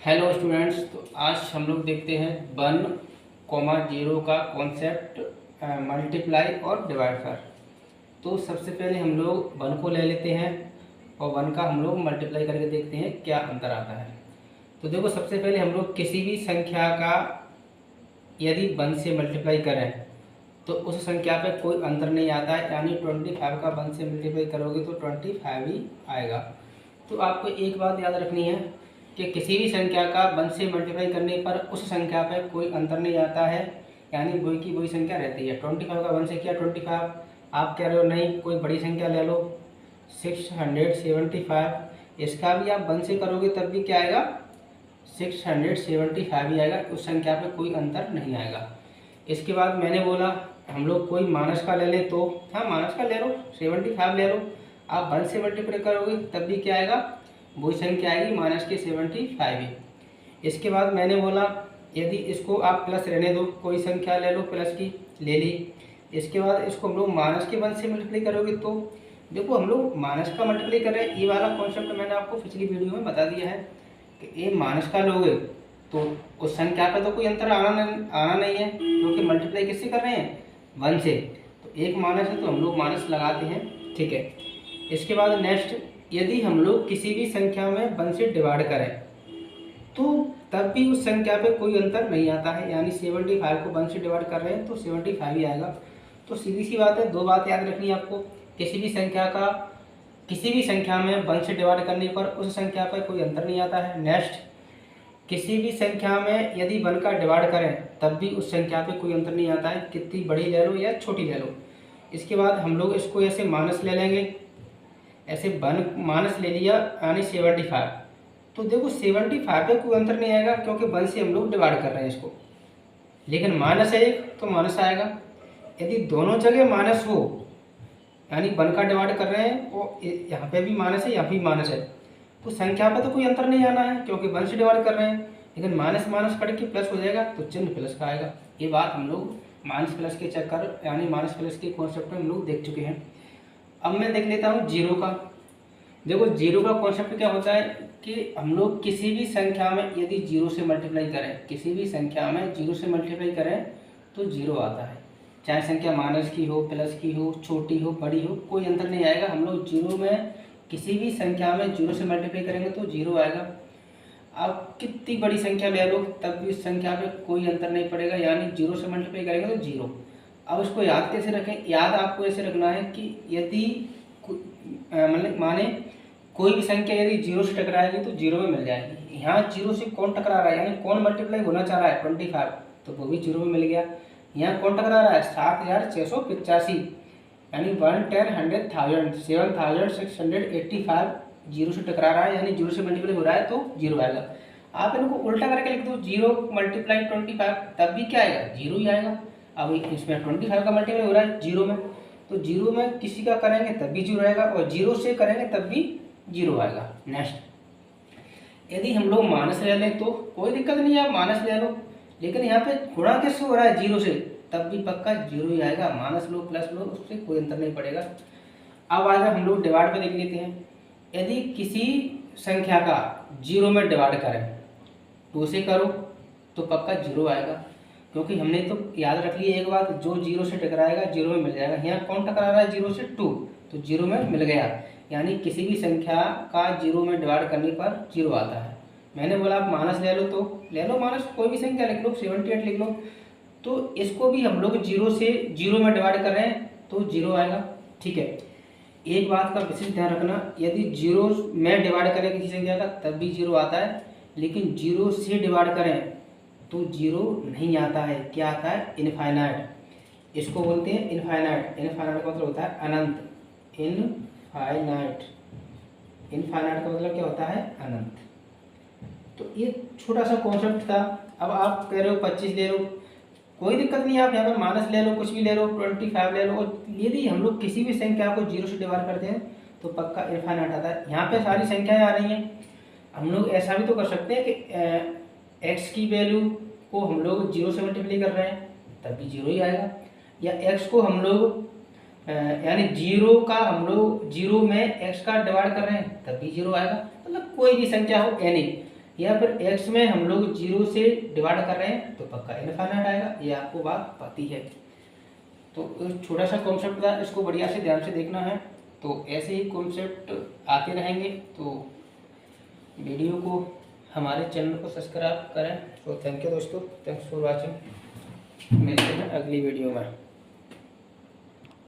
Hello students. तो आज हम लोग देखते हैं 1, 0 का कॉन्सेप्ट मल्टीप्लाई और डिवाइड कर। तो सबसे पहले हम लोग 1 को ले लेते हैं और 1 का हम लोग मल्टीप्लाई करके देखते हैं क्या अंतर आता है। तो देखो, सबसे पहले हम लोग किसी भी संख्या का यदि 1 से मल्टीप्लाई करें तो उस संख्या पे कोई अंतर नहीं आता है, यानी 25 का 1 से मल्टीप्लाई करोगे तो 25 ही आएगा। तो आपको एक बात याद रखनी है कि किसी भी संख्या का 1 से मल्टीप्लाई करने पर उस संख्या पर कोई अंतर नहीं आता है, यानी वही की वही संख्या रहती है। 25 का 1 से किया 25, आप कह रहे हो नहीं कोई बड़ी संख्या ले लो 675, इसका भी आप 1 से करोगे तब भी क्या आएगा 675 ही आएगा, उस संख्या पे कोई अंतर नहीं आएगा। इसके बाद मैंने बोला हम लोग कोई माइनस का ले लें, तो हाँ माइनस का ले लो 75 ले लो, आप 1 से मल्टीप्लाई करोगे तब भी क्या आएगा वही संख्या आएगी माइनस के 75 ही। इसके बाद मैंने बोला यदि इसको आप प्लस रहने दो, कोई संख्या ले लो प्लस की ले ली, इसके बाद इसको हम लोग माइनस के 1 से मल्टीप्लाई करोगे तो देखो हम लोग माइनस का मल्टीप्लाई कर रहे हैं। ये वाला कॉन्सेप्ट मैंने आपको पिछली वीडियो में बता दिया है कि ये माइनस का लोगे तो उस संख्या पे तो कोई अंतर आना नहीं है, क्योंकि मल्टीप्लाई किससे कर रहे हैं 1 से। तो एक माइनस है तो हम लोग माइनस लगाते हैं, ठीक है। इसके बाद नेक्स्ट, यदि हम लोग किसी भी संख्या में 1 से डिवाइड करें तो तब भी उस संख्या पे कोई अंतर नहीं आता है, यानी 75 को 1 से डिवाइड कर रहे हैं तो 75 ही आएगा। तो सीधी सी बात है, दो बात याद रखनी है आपको, किसी भी संख्या में 1 से डिवाइड करने पर उस संख्या पर कोई अंतर नहीं आता है। नेक्स्ट, किसी भी संख्या में यदि 1 का डिवाइड करें तब भी उस संख्या पे कोई अंतर नहीं आता है, कितनी बड़ी ले लो या छोटी ले लो। इसके बाद हम लोग इसको ऐसे माइनस ले लेंगे, ऐसे 1 माइनस ले लिया यानी 75, तो देखो 75 पे कोई अंतर नहीं आएगा क्योंकि 1 से हम लोग डिवाइड कर रहे हैं इसको, लेकिन माइनस है एक तो माइनस आएगा। यदि दोनों जगह माइनस हो यानी 1 का डिवाइड कर रहे हैं और यहाँ पे भी माइनस है यहाँ भी माइनस है, तो संख्या पे तो कोई अंतर नहीं आना है क्योंकि 1 से डिवाइड कर रहे हैं, लेकिन माइनस माइनस कट के प्लस हो जाएगा तो चिन्ह प्लस का आएगा। ये बात हम लोग माइनस प्लस के चक्कर यानी माइनस प्लस के कॉन्सेप्ट में हम लोग देख चुके हैं। अब मैं देख लेता हूँ 0 का। देखो 0 का कॉन्सेप्ट क्या होता है कि हम लोग किसी भी संख्या में यदि 0 से मल्टीप्लाई करें, किसी भी संख्या में 0 से मल्टीप्लाई करें तो 0 आता है, चाहे संख्या माइनस की हो प्लस की हो छोटी हो बड़ी हो कोई अंतर नहीं आएगा। हम लोग 0 में किसी भी संख्या में 0 से मल्टीप्लाई करेंगे तो 0 आएगा। अब कितनी बड़ी संख्या ले लो तब भी उस संख्या पे कोई अंतर नहीं पड़ेगा, यानी 0 से मल्टीप्लाई करेंगे तो 0। अब इसको याद कैसे रखें, याद आपको ऐसे रखना है कि यदि मतलब माने कोई भी संख्या यदि 0 से टकराएगी तो 0 में मिल जाएगी। यहाँ 0 से कौन टकरा रहा है यानी कौन मल्टीप्लाई होना चाह रहा है 25, तो वो भी 0 में मिल गया। यहाँ कौन टकरा रहा है 7685 यानी 1 10 100,000 7685 0 से टकरा रहा है, यानी 0 से मल्टीप्लाई हो रहा है तो 0 आएगा। आप इनको उल्टा करके लिख दो 0 मल्टीप्लाई 25 तब भी क्या आएगा 0 ही आएगा। अब इसमें 25 का मल्टीप्लाई हो रहा है 0 में, तो 0 में किसी का करेंगे तब भी 0 आएगा और 0 से करेंगे तब भी 0 आएगा। नेक्स्ट, यदि हम लोग माइनस ले लें तो कोई दिक्कत नहीं है, आप माइनस ले लो, लेकिन यहाँ पे गुणा किससे हो रहा है 0 से, तब भी पक्का 0 ही आएगा। माइनस लो प्लस लो उससे कोई अंतर नहीं पड़ेगा। अब आज हम लोग डिवाइड पे देख लेते हैं। यदि किसी संख्या का 0 में डिवाइड करें 2 से करो तो पक्का 0 आएगा, क्योंकि हमने तो याद रख लिया एक बात, जो 0 से टकराएगा 0 में मिल जाएगा। यहाँ कौन टकरा रहा है 0 से 2, तो 0 में मिल गया, यानी किसी भी संख्या का 0 में डिवाइड करने पर 0 आता है। मैंने बोला आप माइनस ले लो तो ले लो, माइनस कोई भी संख्या लिख लो 78 लिख लो, तो इसको भी हम लोग 0 से 0 में डिवाइड कर रहे हैं तो 0 आएगा, ठीक है। एक बात का विशेष ध्यान रखना, यदि 0 में डिवाइड करें किसी संख्या का तब भी 0 आता है, लेकिन 0 से डिवाइड करें तो 0 नहीं आता है। क्या आता है इनफाइनाइट, इसको बोलते हैं इनफाइनाइट। इनफाइनाइट का मतलब होता है अनंत, इनफाइनाइट। इनफाइनाइट का मतलब क्या होता है अनंत। तो ये छोटा सा कॉन्सेप्ट था। अब आप कह रहे हो 25 ले लो, कोई दिक्कत नहीं, आप यहाँ पर माइनस ले लो कुछ भी ले लो 25 ले लो, और यदि हम लोग किसी भी संख्या को 0 से डिवाइड करते हैं तो पक्का इनफाइनाइट आता है। यहाँ पे सारी संख्याएं आ रही हैं, हम लोग ऐसा भी तो कर सकते हैं कि x की वैल्यू को हम लोग 0 से मल्टीप्लाई कर रहे हैं तब भी 0 ही आएगा, या x को हम लोग यानी 0 का हम लोग 0 में x का डिवाइड कर रहे हैं तब भी 0 आएगा। मतलब कोई भी संख्या हो एनी, या फिर एक्स में हम लोग 0 से डिवाइड कर रहे हैं तो पक्का इनफाइनाइट आएगा, ये आपको बात पता है। तो छोटा सा कॉन्सेप्ट था, इसको बढ़िया से ध्यान से देखना है। तो ऐसे ही कॉन्सेप्ट आते रहेंगे, तो वीडियो को हमारे चैनल को सब्सक्राइब करें। तो थैंक यू दोस्तों, थैंक्स फॉर वाचिंग। मिलते हैं अगली वीडियो में।